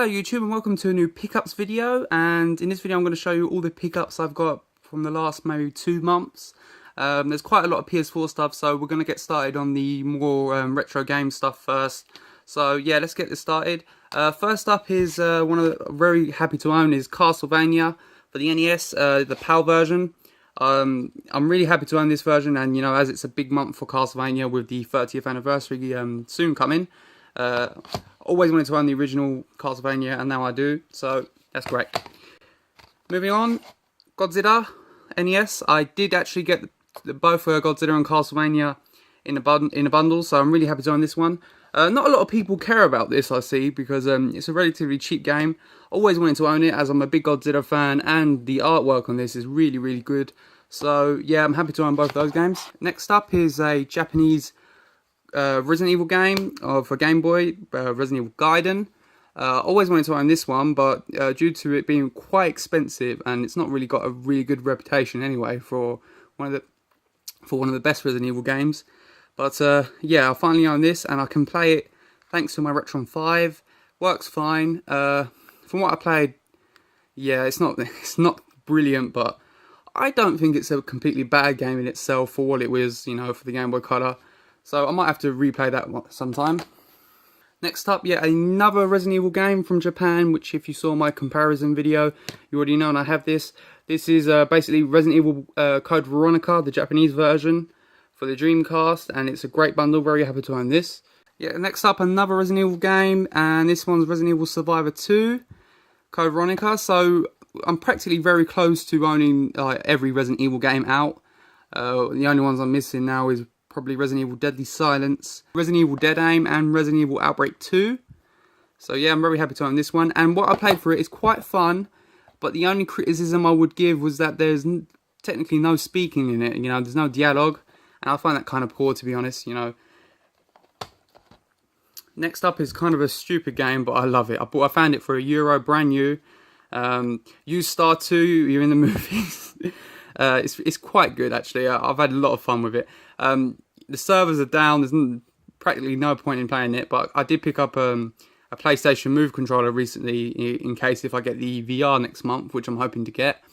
Hello YouTube and welcome to a new pickups video, and in this video I'm going to show you all the pickups I've got from the last maybe 2 months. There's quite a lot of PS4 stuff, so we're going to get started on the more retro game stuff first. So yeah, let's get this started. First up is one of the very happy to own is Castlevania for the NES, the PAL version. I'm really happy to own this version, and you know, as it's a big month for Castlevania with the 30th anniversary soon coming. Always wanted to own the original Castlevania, and now I do, so that's great. Moving on, Godzilla NES. I did actually get both Godzilla and Castlevania in a bundle, so I'm really happy to own this one. Not a lot of people care about this, I see, because it's a relatively cheap game. Always wanted to own it, as I'm a big Godzilla fan, and the artwork on this is really, really good. So yeah, I'm happy to own both those games. Next up is a Japanese Resident Evil game for Game Boy, Resident Evil Gaiden. Always wanted to own this one, but due to it being quite expensive, and it's not really got a really good reputation anyway for one of the best Resident Evil games. But yeah, I finally own this, and I can play it thanks to my Retron 5. Works fine. From what I played, yeah, it's not brilliant, but I don't think it's a completely bad game in itself for what it was, you know, for the Game Boy Color. So I might have to replay that sometime. Next up, yet another Resident Evil game from Japan, which if you saw my comparison video, you already know, and I have this. This is basically Resident Evil Code Veronica, the Japanese version for the Dreamcast, and it's a great bundle. Very happy to own this. Yeah, next up, another Resident Evil game, and this one's Resident Evil Survivor 2, Code Veronica. So I'm practically very close to owning every Resident Evil game out. The only ones I'm missing now is probably Resident Evil Deadly Silence, Resident Evil Dead Aim, and Resident Evil Outbreak 2. So yeah, I'm very happy to own this one. And what I played for it is quite fun, but the only criticism I would give was that there's technically no speaking in it. You know, there's no dialogue, and I find that kind of poor, to be honest, you know. Next up is kind of a stupid game, but I love it. I found it for €1, brand new. Use Star 2, you're in the movies. It's quite good, actually. I've had a lot of fun with it. The servers are down. There's practically no point in playing it, but I did pick up a PlayStation Move controller recently in case if I get the VR next month, which I'm hoping to get.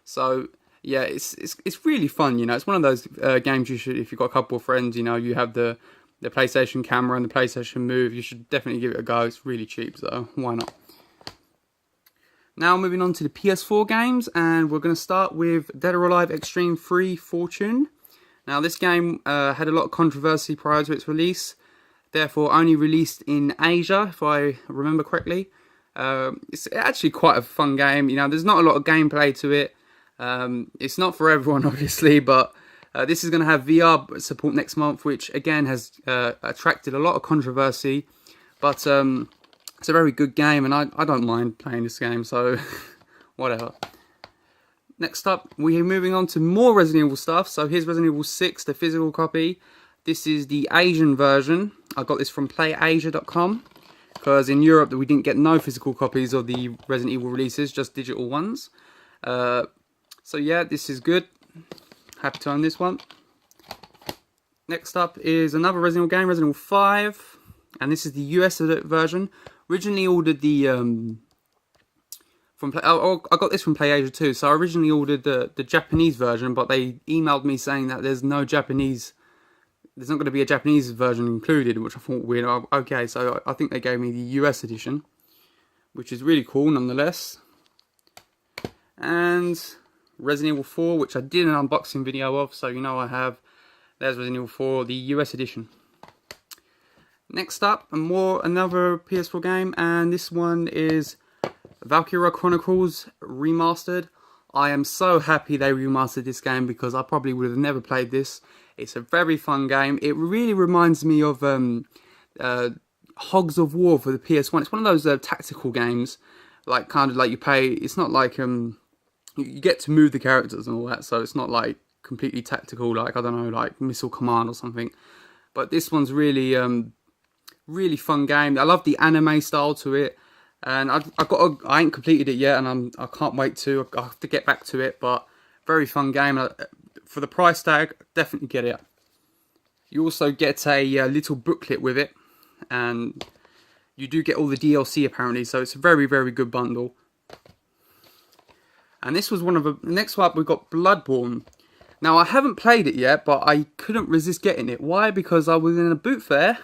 So yeah, it's really fun. You know, it's one of those games you should, if you've got a couple of friends, you know, you have the PlayStation Camera and the PlayStation Move, you should definitely give it a go. It's really cheap, so why not? Now moving on to the PS4 games, and we're going to start with Dead or Alive Extreme 3 Fortune. Now this game had a lot of controversy prior to its release, therefore only released in Asia, if I remember correctly. It's actually quite a fun game. You know, there's not a lot of gameplay to it. It's not for everyone, obviously, but this is going to have VR support next month, which again has attracted a lot of controversy. But it's a very good game, and I don't mind playing this game, so whatever. Next up, we're moving on to more Resident Evil stuff. So here's Resident Evil 6, the physical copy. This is the Asian version. I got this from playasia.com, because in Europe we didn't get no physical copies of the Resident Evil releases, just digital ones. So yeah, this is good. Happy to own this one. Next up is another Resident Evil game, Resident Evil 5. And this is the US version. Originally ordered the I got this from PlayAsia too. So I originally ordered the Japanese version, but they emailed me saying that there's not going to be a Japanese version included, which I thought weird. Okay, so I think they gave me the US edition, which is really cool nonetheless. And Resident Evil 4, which I did an unboxing video of, so you know I have. There's Resident Evil 4, the US edition. Next up, another PS4 game, and this one is Valkyria Chronicles Remastered. I am so happy they remastered this game, because I probably would have never played this. It's a very fun game. It really reminds me of Hogs of War for the PS1. It's one of those tactical games, like kind of like you play. It's not like you get to move the characters and all that, so it's not like completely tactical, like I don't know, like Missile Command or something. But this one's really really fun game. I love the anime style to it, and I ain't completed it yet, and I can't wait to. I have to get back to it, but very fun game. For the price tag, definitely get it. You also get a little booklet with it, and you do get all the DLC apparently, so it's a very, very good bundle. And this was one of the next one up. We've got Bloodborne. Now I haven't played it yet, but I couldn't resist getting it. Why? Because I was in a boot fair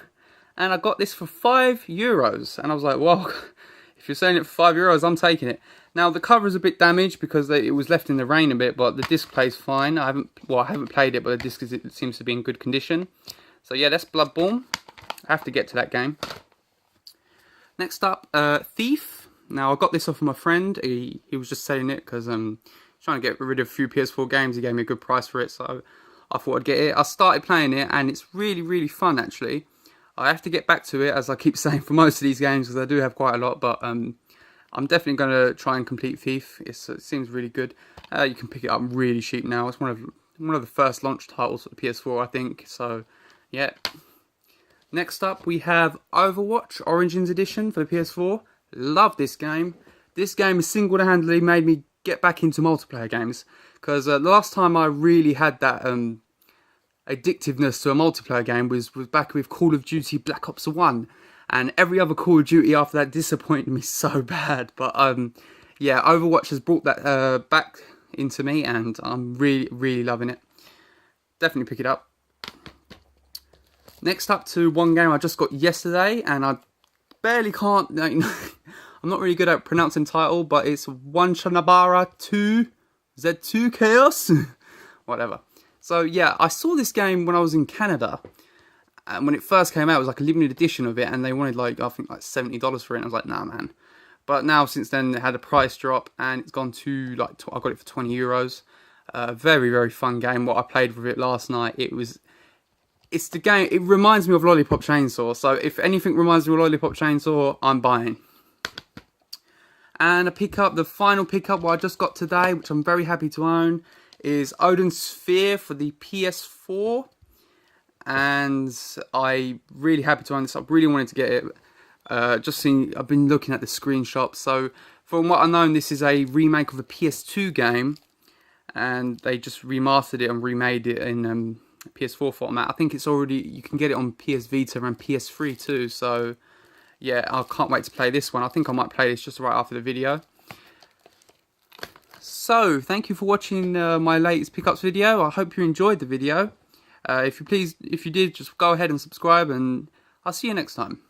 and I got this for €5, and I was like, well, if you're selling it for €5, I'm taking it. Now the cover is a bit damaged because it was left in the rain a bit, but the disc plays fine. I haven't played it, but the disc seems to be in good condition. So yeah, that's Bloodborne. I have to get to that game. Next up, Thief. Now I got this off of my friend. He was just selling it because trying to get rid of a few PS4 games. He gave me a good price for it, so I thought I'd get it. I started playing it and it's really, really fun actually. I have to get back to it, as I keep saying, for most of these games, because I do have quite a lot, but I'm definitely going to try and complete Thief. It seems really good. You can pick it up really cheap now. It's one of the first launch titles for the PS4, I think. So, yeah. Next up, we have Overwatch Origins Edition for the PS4. Love this game. This game has single-handedly made me get back into multiplayer games, because the last time I really had that addictiveness to a multiplayer game was back with Call of Duty Black Ops 1. And every other Call of Duty after that disappointed me so bad. But yeah, Overwatch has brought that back into me, and I'm really, really loving it. Definitely pick it up. Next up to one game I just got yesterday, and I barely can't... I'm not really good at pronouncing title, but it's Wanchanabara 2 Z2 Chaos. Whatever. So yeah, I saw this game when I was in Canada. And when it first came out, it was like a limited edition of it, and they wanted like, I think like $70 for it, and I was like, nah man. But now since then, it had a price drop, and it's gone to like, I got it for €20. Very, very fun game. What I played with it last night, it's the game, it reminds me of Lollipop Chainsaw. So if anything reminds me of Lollipop Chainsaw, I'm buying. And the final pickup what I just got today, which I'm very happy to own, is Odin's Sphere for the PS4. And I'm really happy to own this. I really wanted to get it. I've been looking at the screenshots. So from what I know, this is a remake of the PS2 game, and they just remastered it and remade it in PS4 format. I think you can get it on PS Vita and PS3 too. So yeah, I can't wait to play this one. I think I might play this just right after the video. So thank you for watching my latest pickups video. I hope you enjoyed the video. If you did, just go ahead and subscribe, and I'll see you next time.